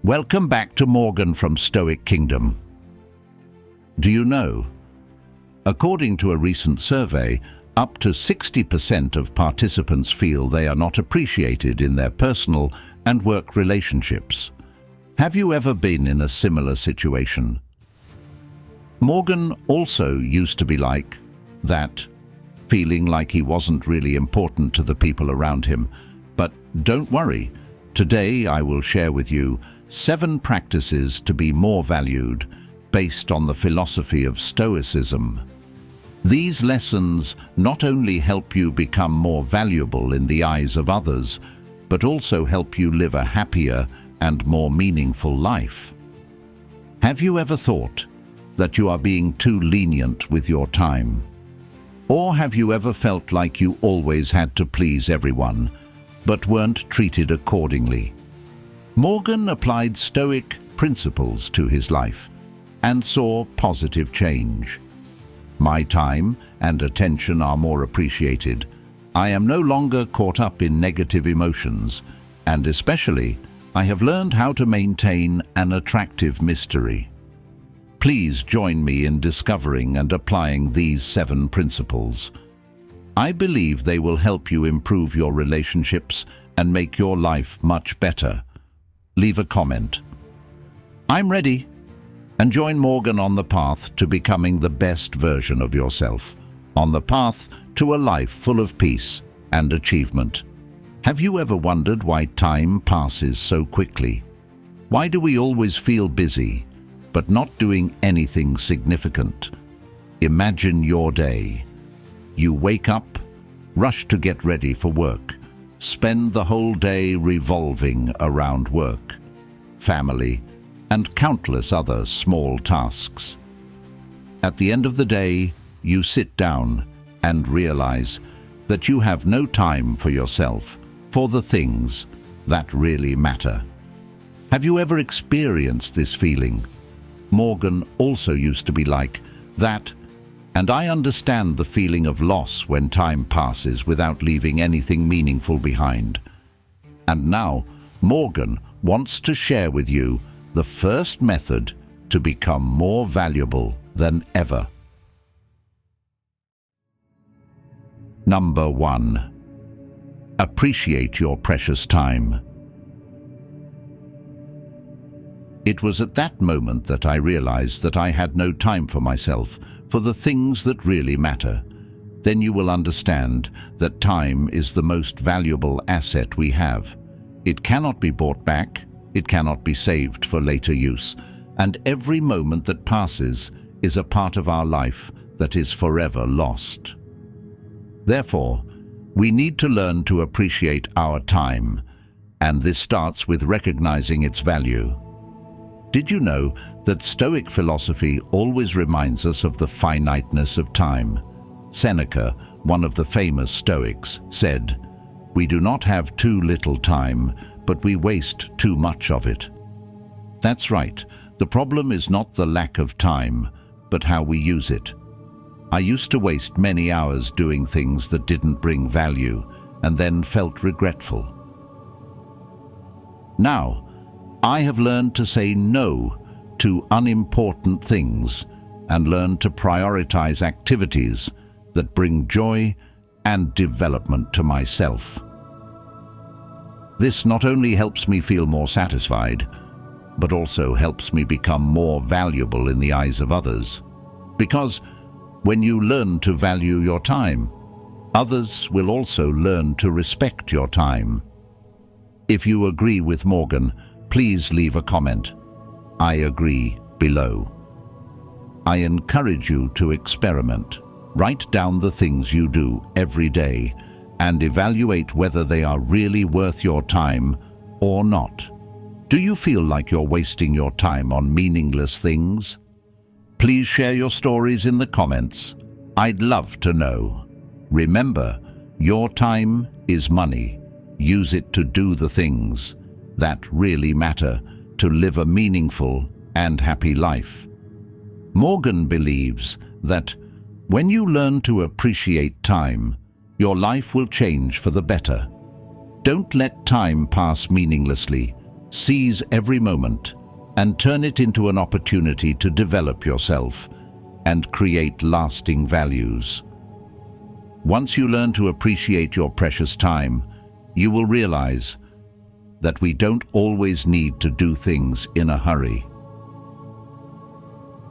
Welcome back to Morgan from Stoic Kingdom. Do you know? According to a recent survey, up to 60% of participants feel they are not appreciated in their personal and work relationships. Have you ever been in a similar situation? Morgan also used to be like that, feeling like he wasn't really important to the people around him. But don't worry, today I will share with you 7 practices to be more valued based on the philosophy of Stoicism. These lessons not only help you become more valuable in the eyes of others, but also help you live a happier and more meaningful life. Have you ever thought that you are being too lenient with your time? Or have you ever felt like you always had to please everyone, but weren't treated accordingly? Morgan applied Stoic principles to his life and saw positive change. My time and attention are more appreciated. I am no longer caught up in negative emotions, and especially, I have learned how to maintain an attractive mystery. Please join me in discovering and applying these 7 principles. I believe they will help you improve your relationships and make your life much better. Leave a comment. I'm ready. And join Morgan on the path to becoming the best version of yourself, on the path to a life full of peace and achievement. Have you ever wondered why time passes so quickly? Why do we always feel busy, but not doing anything significant? Imagine your day. You wake up, rush to get ready for work, spend the whole day revolving around work, family, and countless other small tasks. At the end of the day, you sit down and realize that you have no time for yourself, for the things that really matter. Have you ever experienced this feeling? Morgan also used to be like that, and I understand the feeling of loss when time passes without leaving anything meaningful behind. And now, Morgan wants to share with you the first method to become more valuable than ever. Number 1. Appreciate your precious time. It was at that moment that I realized that I had no time for myself, for the things that really matter. Then you will understand that time is the most valuable asset we have. It cannot be bought back, it cannot be saved for later use, and every moment that passes is a part of our life that is forever lost. Therefore, we need to learn to appreciate our time, and this starts with recognizing its value. Did you know that Stoic philosophy always reminds us of the finiteness of time? Seneca, one of the famous Stoics, said, "We do not have too little time, but we waste too much of it." That's right. The problem is not the lack of time, but how we use it. I used to waste many hours doing things that didn't bring value, and then felt regretful. Now, I have learned to say no to unimportant things and learned to prioritize activities that bring joy and development to myself. This not only helps me feel more satisfied, but also helps me become more valuable in the eyes of others. Because when you learn to value your time, others will also learn to respect your time. If you agree with Morgan, please leave a comment. I agree below. I encourage you to experiment. Write down the things you do every day and evaluate whether they are really worth your time or not. Do you feel like you're wasting your time on meaningless things? Please share your stories in the comments. I'd love to know. Remember, your time is money. Use it to do the things that really matter, to live a meaningful and happy life. Morgan believes that when you learn to appreciate time, your life will change for the better. Don't let time pass meaninglessly. Seize every moment and turn it into an opportunity to develop yourself and create lasting values. Once you learn to appreciate your precious time, you will realize that we don't always need to do things in a hurry.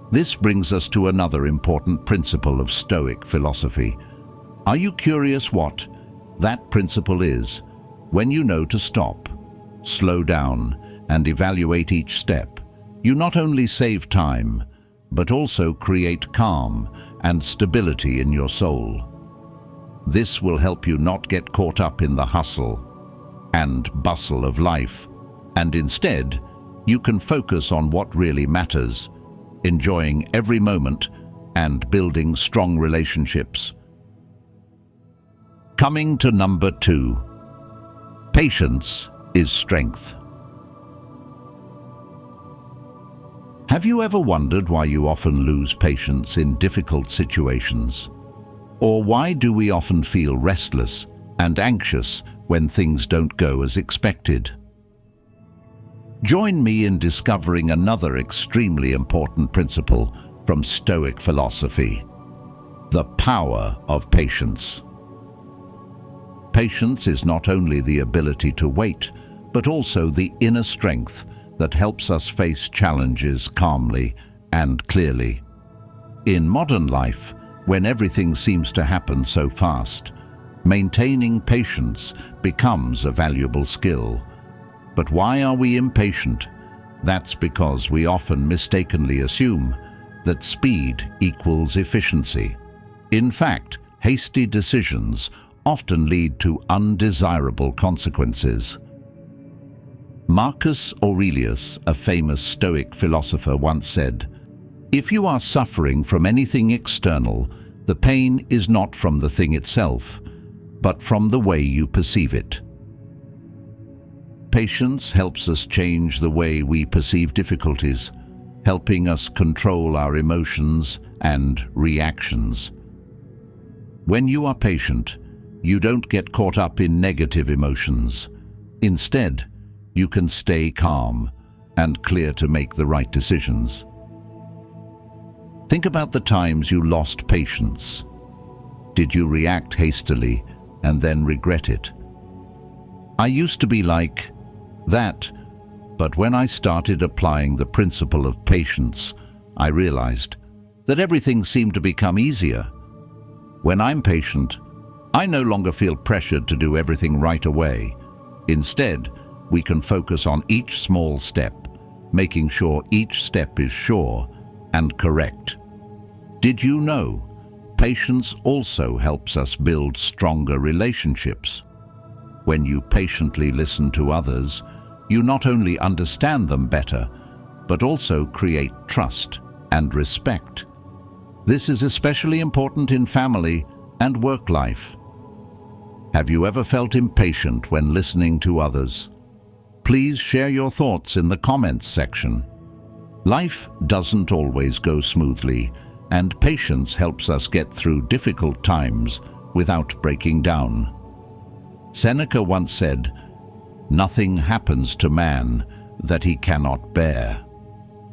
This brings us to another important principle of Stoic philosophy. Are you curious what that principle is? When you know to stop, slow down, and evaluate each step, you not only save time, but also create calm and stability in your soul. This will help you not get caught up in the hustle and bustle of life, and instead, you can focus on what really matters, enjoying every moment and building strong relationships. Coming to number 2, patience is strength. Have you ever wondered why you often lose patience in difficult situations? Or why do we often feel restless and anxious when things don't go as expected? Join me in discovering another extremely important principle from Stoic philosophy: the power of patience. Patience is not only the ability to wait, but also the inner strength that helps us face challenges calmly and clearly. In modern life, when everything seems to happen so fast, maintaining patience becomes a valuable skill. But why are we impatient? That's because we often mistakenly assume that speed equals efficiency. In fact, hasty decisions often lead to undesirable consequences. Marcus Aurelius, a famous Stoic philosopher, once said, "If you are suffering from anything external, the pain is not from the thing itself, but from the way you perceive it." Patience helps us change the way we perceive difficulties, helping us control our emotions and reactions. When you are patient, you don't get caught up in negative emotions. Instead, you can stay calm and clear to make the right decisions. Think about the times you lost patience. Did you react hastily and then regret it? I used to be like that, but when I started applying the principle of patience, I realized that everything seemed to become easier. When I'm patient, I no longer feel pressured to do everything right away. Instead, we can focus on each small step, making sure each step is sure and correct. Did you know patience also helps us build stronger relationships? When you patiently listen to others, you not only understand them better, but also create trust and respect. This is especially important in family and work life. Have you ever felt impatient when listening to others? Please share your thoughts in the comments section. Life doesn't always go smoothly, and patience helps us get through difficult times without breaking down. Seneca once said, "Nothing happens to man that he cannot bear."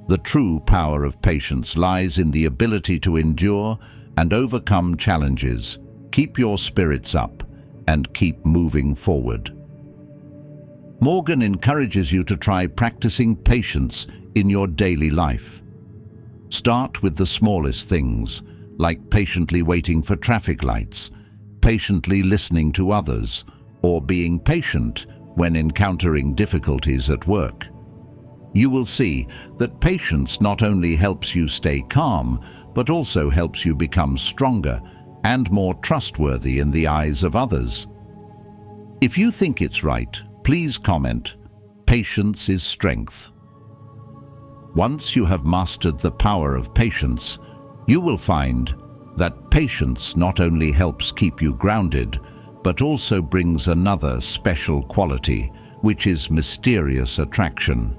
The true power of patience lies in the ability to endure and overcome challenges. Keep your spirits up and keep moving forward. Morgan encourages you to try practicing patience in your daily life. Start with the smallest things, like patiently waiting for traffic lights, patiently listening to others, or being patient when encountering difficulties at work. You will see that patience not only helps you stay calm, but also helps you become stronger and more trustworthy in the eyes of others. If you think it's right, please comment, "Patience is strength." Once you have mastered the power of patience, you will find that patience not only helps keep you grounded, but also brings another special quality, which is mysterious attraction.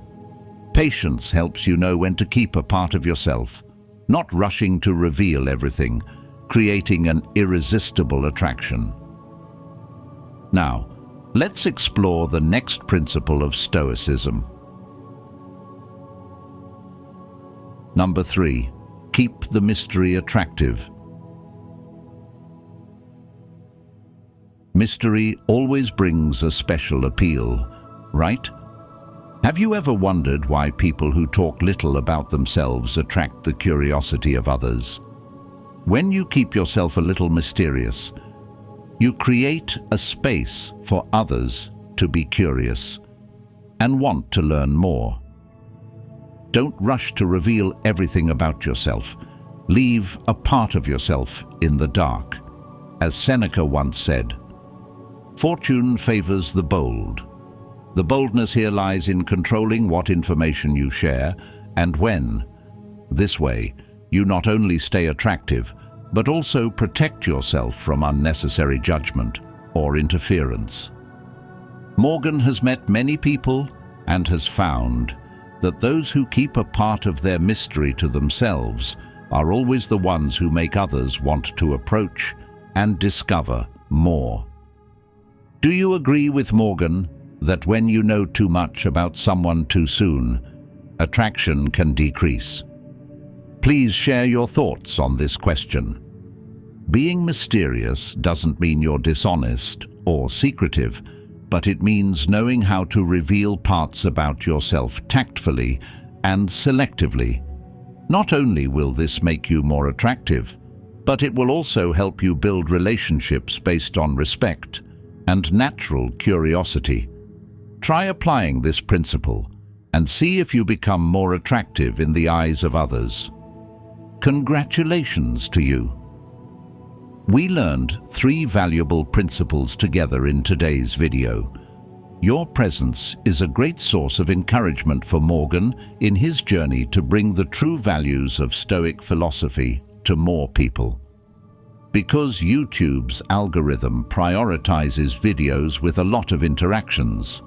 Patience helps you know when to keep a part of yourself, not rushing to reveal everything, creating an irresistible attraction. Now, let's explore the next principle of Stoicism: Number 3. Keep the mystery attractive. Mystery always brings a special appeal, right? Have you ever wondered why people who talk little about themselves attract the curiosity of others? When you keep yourself a little mysterious, you create a space for others to be curious and want to learn more. Don't rush to reveal everything about yourself. Leave a part of yourself in the dark. As Seneca once said, "Fortune favors the bold." The boldness here lies in controlling what information you share and when. This way, you not only stay attractive, but also protect yourself from unnecessary judgment or interference. Morgan has met many people and has found that those who keep a part of their mystery to themselves are always the ones who make others want to approach and discover more. Do you agree with Morgan that when you know too much about someone too soon, attraction can decrease? Please share your thoughts on this question. Being mysterious doesn't mean you're dishonest or secretive, but it means knowing how to reveal parts about yourself tactfully and selectively. Not only will this make you more attractive, but it will also help you build relationships based on respect and natural curiosity. Try applying this principle and see if you become more attractive in the eyes of others. Congratulations to you! We learned 3 valuable principles together in today's video. Your presence is a great source of encouragement for Morgan in his journey to bring the true values of Stoic philosophy to more people. Because YouTube's algorithm prioritizes videos with a lot of interactions,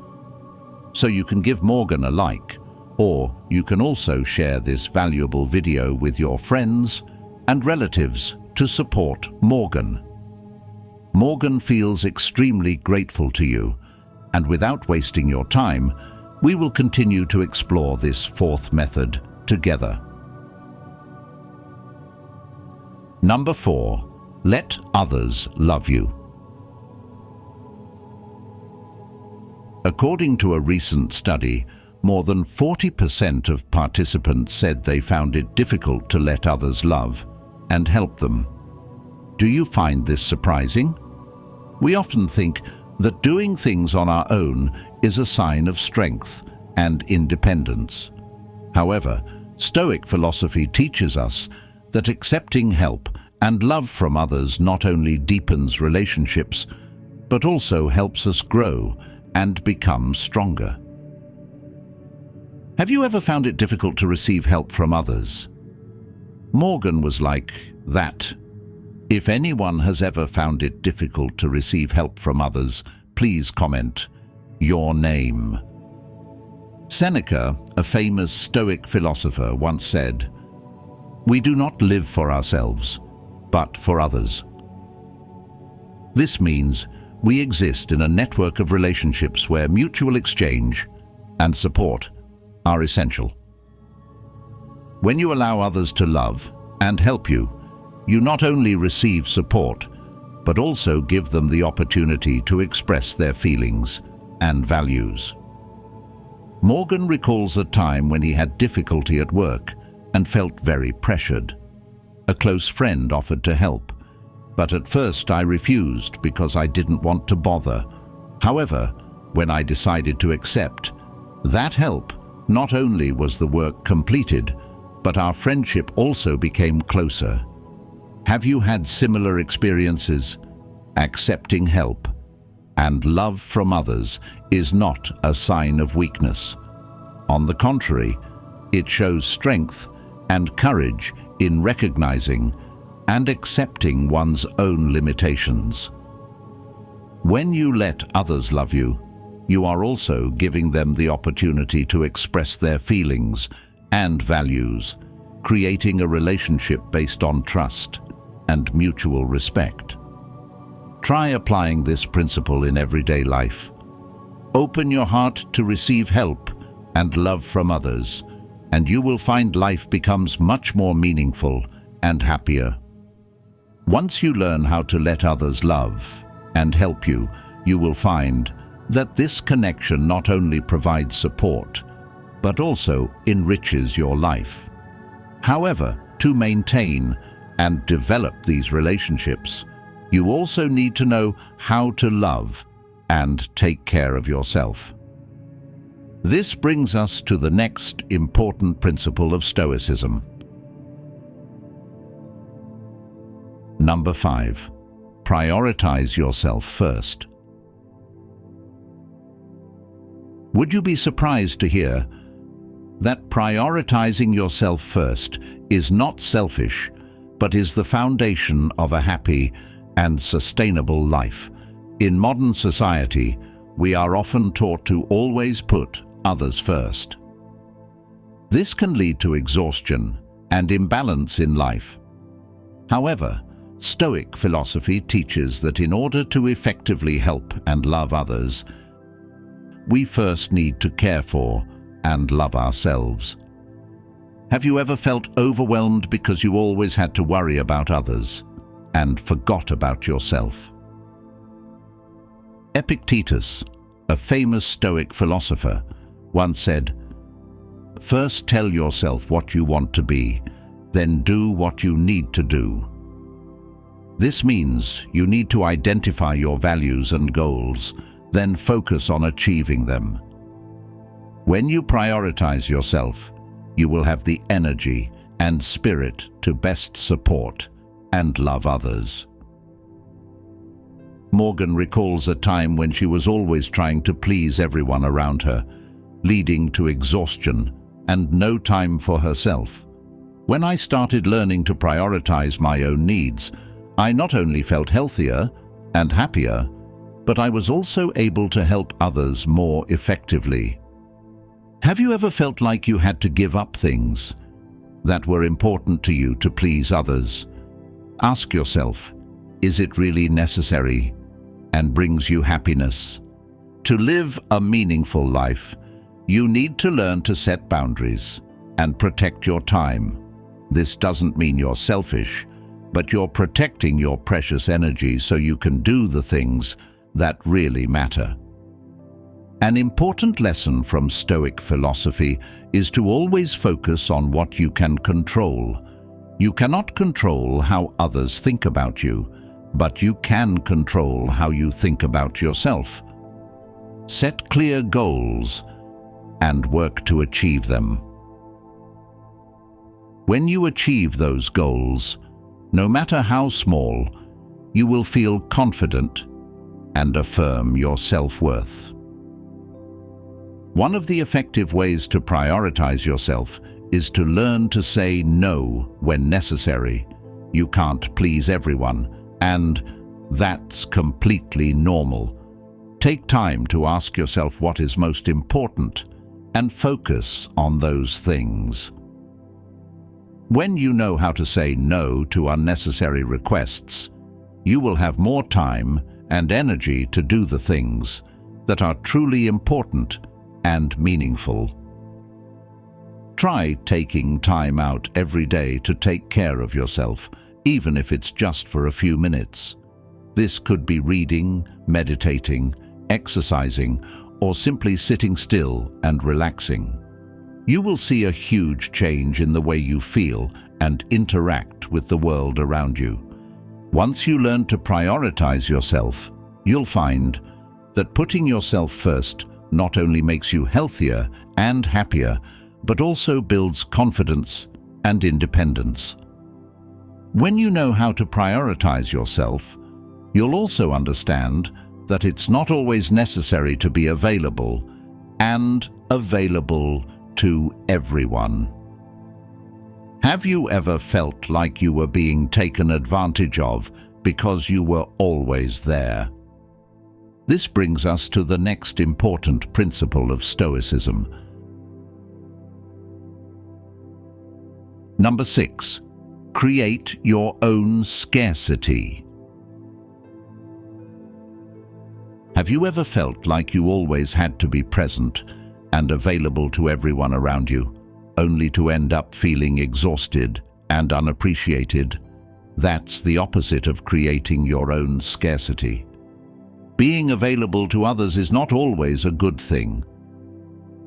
so you can give Morgan a like, or you can also share this valuable video with your friends and relatives to support Morgan. Morgan feels extremely grateful to you, and without wasting your time, we will continue to explore this 4th method together. Number 4. Let others love you. According to a recent study, more than 40% of participants said they found it difficult to let others love and help them. Do you find this surprising? We often think that doing things on our own is a sign of strength and independence. However, Stoic philosophy teaches us that accepting help and love from others not only deepens relationships, but also helps us grow and become stronger. Have you ever found it difficult to receive help from others? Morgan was like that. If anyone has ever found it difficult to receive help from others, please comment your name. Seneca, a famous Stoic philosopher, once said, "We do not live for ourselves, but for others." This means we exist in a network of relationships where mutual exchange and support are essential. When you allow others to love and help you, you not only receive support, but also give them the opportunity to express their feelings and values. Morgan recalls a time when he had difficulty at work and felt very pressured. A close friend offered to help, but at first I refused because I didn't want to bother. However, when I decided to accept that help, not only was the work completed, but our friendship also became closer. Have you had similar experiences? Accepting help and love from others is not a sign of weakness. On the contrary, it shows strength and courage in recognizing and accepting one's own limitations. When you let others love you, you are also giving them the opportunity to express their feelings and values, creating a relationship based on trust and mutual respect. Try applying this principle in everyday life. Open your heart to receive help and love from others. and you will find life becomes much more meaningful and happier. Once you learn how to let others love and help you, you will find that this connection not only provides support, but also enriches your life. However, to maintain and develop these relationships, you also need to know how to love and take care of yourself. This brings us to the next important principle of Stoicism. Number 5. Prioritize yourself first. Would you be surprised to hear that prioritizing yourself first is not selfish, but is the foundation of a happy and sustainable life? In modern society, we are often taught to always put others first. This can lead to exhaustion and imbalance in life. However, Stoic philosophy teaches that in order to effectively help and love others, we first need to care for and love ourselves. Have you ever felt overwhelmed because you always had to worry about others and forgot about yourself? Epictetus, a famous Stoic philosopher, once said, "First tell yourself what you want to be, then do what you need to do." This means you need to identify your values and goals, then focus on achieving them. When you prioritize yourself, you will have the energy and spirit to best support and love others. Morgan recalls a time when she was always trying to please everyone around her, leading to exhaustion and no time for herself. When I started learning to prioritize my own needs, I not only felt healthier and happier, but I was also able to help others more effectively. Have you ever felt like you had to give up things that were important to you to please others? Ask yourself, is it really necessary and brings you happiness? To live a meaningful life, you need to learn to set boundaries and protect your time. This doesn't mean you're selfish, but you're protecting your precious energy so you can do the things that really matter. An important lesson from Stoic philosophy is to always focus on what you can control. You cannot control how others think about you, but you can control how you think about yourself. Set clear goals and work to achieve them. When you achieve those goals, no matter how small, you will feel confident and affirm your self-worth. One of the effective ways to prioritize yourself is to learn to say no when necessary. You can't please everyone, and that's completely normal. Take time to ask yourself what is most important and focus on those things. When you know how to say no to unnecessary requests, you will have more time and energy to do the things that are truly important and meaningful. Try taking time out every day to take care of yourself, even if it's just for a few minutes. This could be reading, meditating, exercising, or simply sitting still and relaxing. You will see a huge change in the way you feel and interact with the world around you. Once you learn to prioritize yourself, you'll find that putting yourself first not only makes you healthier and happier, but also builds confidence and independence. When you know how to prioritize yourself, you'll also understand that it's not always necessary to be available to everyone. Have you ever felt like you were being taken advantage of because you were always there? This brings us to the next important principle of Stoicism. Number 6. Create your own scarcity. Have you ever felt like you always had to be present and available to everyone around you? only to end up feeling exhausted and unappreciated. That's the opposite of creating your own scarcity. Being available to others is not always a good thing.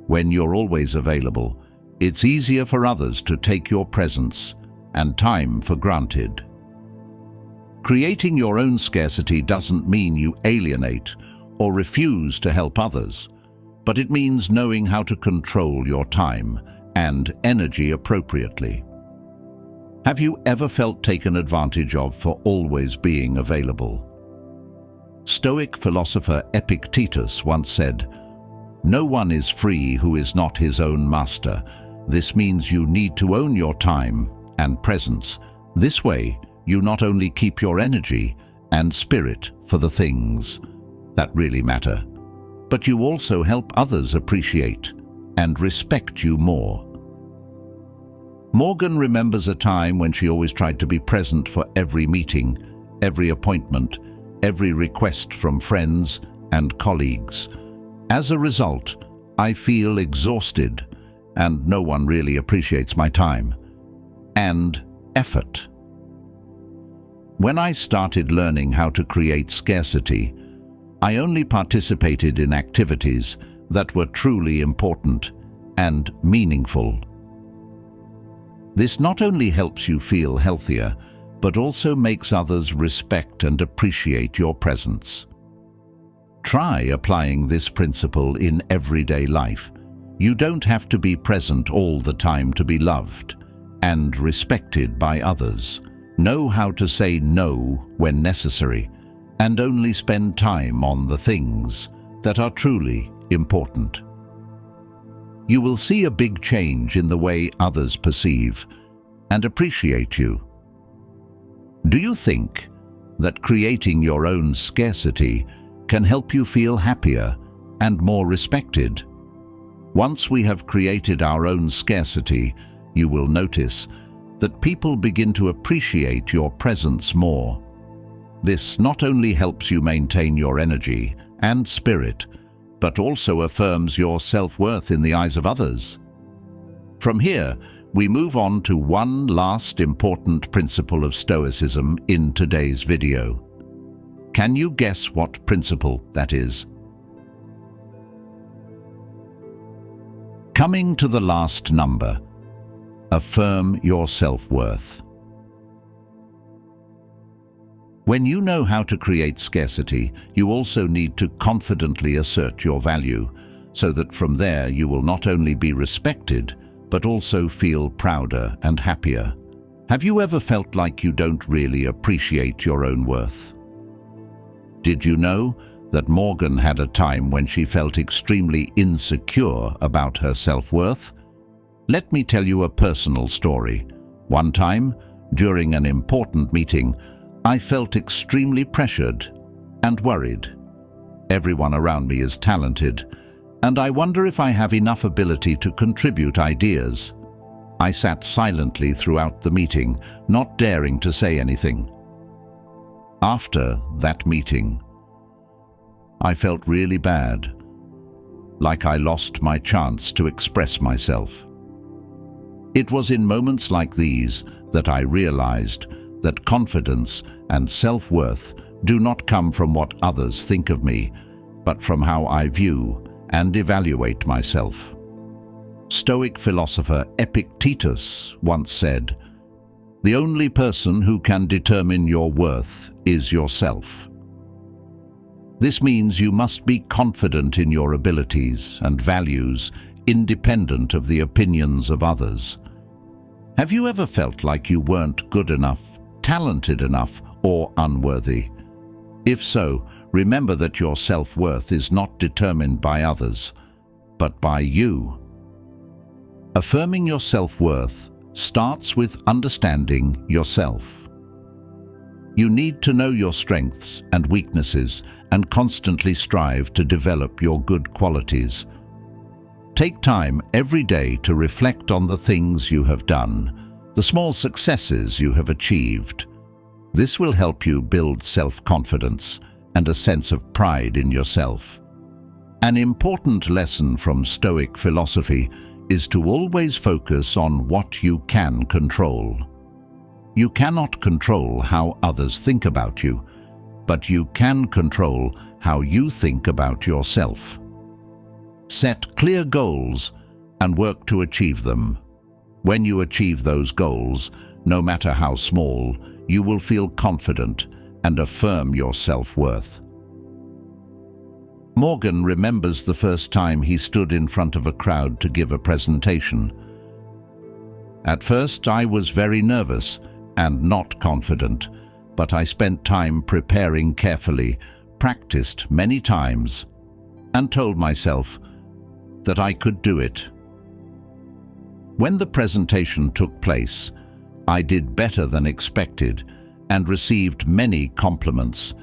When you're always available, it's easier for others to take your presence and time for granted. Creating your own scarcity doesn't mean you alienate or refuse to help others, but it means knowing how to control your time and energy appropriately. Have you ever felt taken advantage of for always being available? Stoic philosopher Epictetus once said, "No one is free who is not his own master." This means you need to own your time and presence. This way, you not only keep your energy and spirit for the things that really matter, but you also help others appreciate and respect you more. Morgan remembers a time when she always tried to be present for every meeting, every appointment, every request from friends and colleagues. As a result, I feel exhausted, and no one really appreciates my time and effort. When I started learning how to create scarcity, I only participated in activities that were truly important and meaningful. This not only helps you feel healthier, but also makes others respect and appreciate your presence. Try applying this principle in everyday life. You don't have to be present all the time to be loved and respected by others. Know how to say no when necessary, and only spend time on the things that are truly important. You will see a big change in the way others perceive and appreciate you. Do you think that creating your own scarcity can help you feel happier and more respected? Once we have created our own scarcity, you will notice that people begin to appreciate your presence more. This not only helps you maintain your energy and spirit, but also affirms your self-worth in the eyes of others. From here, we move on to one last important principle of Stoicism in today's video. Can you guess what principle that is? Coming to the last number, affirm your self-worth. When you know how to create scarcity, you also need to confidently assert your value, so that from there you will not only be respected, but also feel prouder and happier. Have you ever felt like you don't really appreciate your own worth? Did you know that Morgan had a time when she felt extremely insecure about her self-worth? Let me tell you a personal story. One time, during an important meeting, I felt extremely pressured and worried. Everyone around me is talented, and I wonder if I have enough ability to contribute ideas. I sat silently throughout the meeting, not daring to say anything. After that meeting, I felt really bad, like I lost my chance to express myself. It was in moments like these that I realized that confidence and self-worth do not come from what others think of me, but from how I view and evaluate myself. Stoic philosopher Epictetus once said, "The only person who can determine your worth is yourself." This means you must be confident in your abilities and values, independent of the opinions of others. Have you ever felt like you weren't good enough, talented enough, or unworthy? If so, remember that your self-worth is not determined by others, but by you. Affirming your self-worth starts with understanding yourself. You need to know your strengths and weaknesses and constantly strive to develop your good qualities. Take time every day to reflect on the things you have done, the small successes you have achieved. This will help you build self-confidence and a sense of pride in yourself. An important lesson from Stoic philosophy is to always focus on what you can control. You cannot control how others think about you, but you can control how you think about yourself. Set clear goals and work to achieve them. When you achieve those goals, no matter how small, you will feel confident and affirm your self-worth. Morgan remembers the first time he stood in front of a crowd to give a presentation. At first, I was very nervous and not confident, but I spent time preparing carefully, practiced many times, and told myself that I could do it. When the presentation took place, I did better than expected and received many compliments.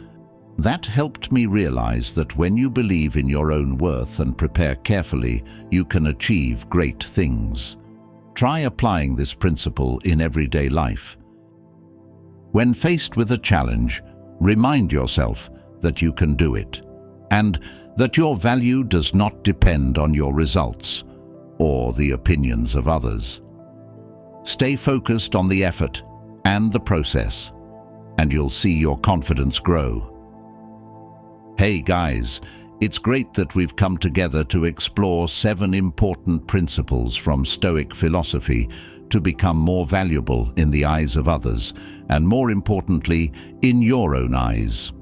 That helped me realize that when you believe in your own worth and prepare carefully, you can achieve great things. Try applying this principle in everyday life. When faced with a challenge, remind yourself that you can do it, and that your value does not depend on your results or the opinions of others. Stay focused on the effort and the process, and you'll see your confidence grow. Hey guys, it's great that we've come together to explore 7 important principles from Stoic philosophy to become more valuable in the eyes of others, and more importantly, in your own eyes.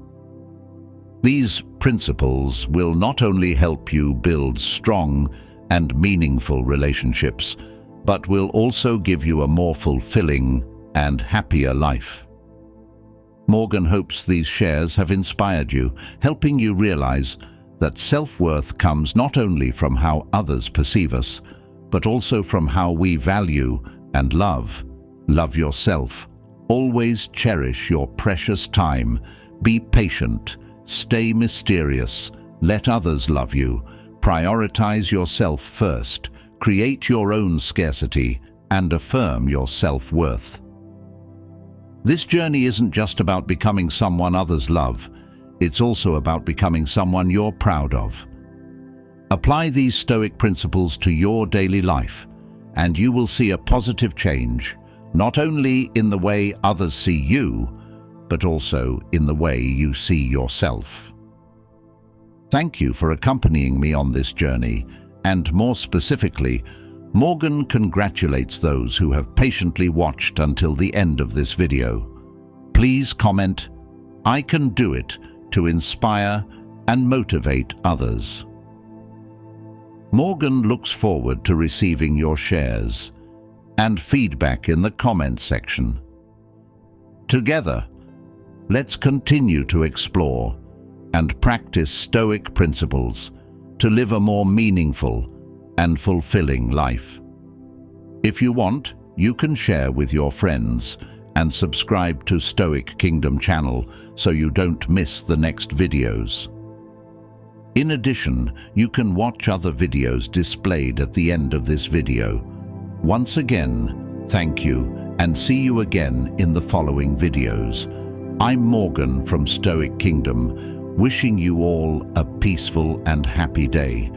These principles will not only help you build strong and meaningful relationships, but will also give you a more fulfilling and happier life. Morgan hopes these shares have inspired you, helping you realize that self-worth comes not only from how others perceive us, but also from how we value and love. Love yourself. Always cherish your precious time. Be patient. Stay mysterious. Let others love you. Prioritize yourself first. Create your own scarcity and affirm your self-worth. This journey isn't just about becoming someone others love, it's also about becoming someone you're proud of. Apply these Stoic principles to your daily life, and you will see a positive change, not only in the way others see you, but also in the way you see yourself. Thank you for accompanying me on this journey, and more specifically, Morgan congratulates those who have patiently watched until the end of this video. Please comment, "I can do it," to inspire and motivate others. Morgan looks forward to receiving your shares and feedback in the comments section. Together, let's continue to explore and practice Stoic principles to live a more meaningful and fulfilling life. If you want, you can share with your friends and subscribe to Stoic Kingdom channel so you don't miss the next videos. In addition, you can watch other videos displayed at the end of this video. Once again, thank you, and see you again in the following videos. I'm Morgan from Stoic Kingdom, wishing you all a peaceful and happy day.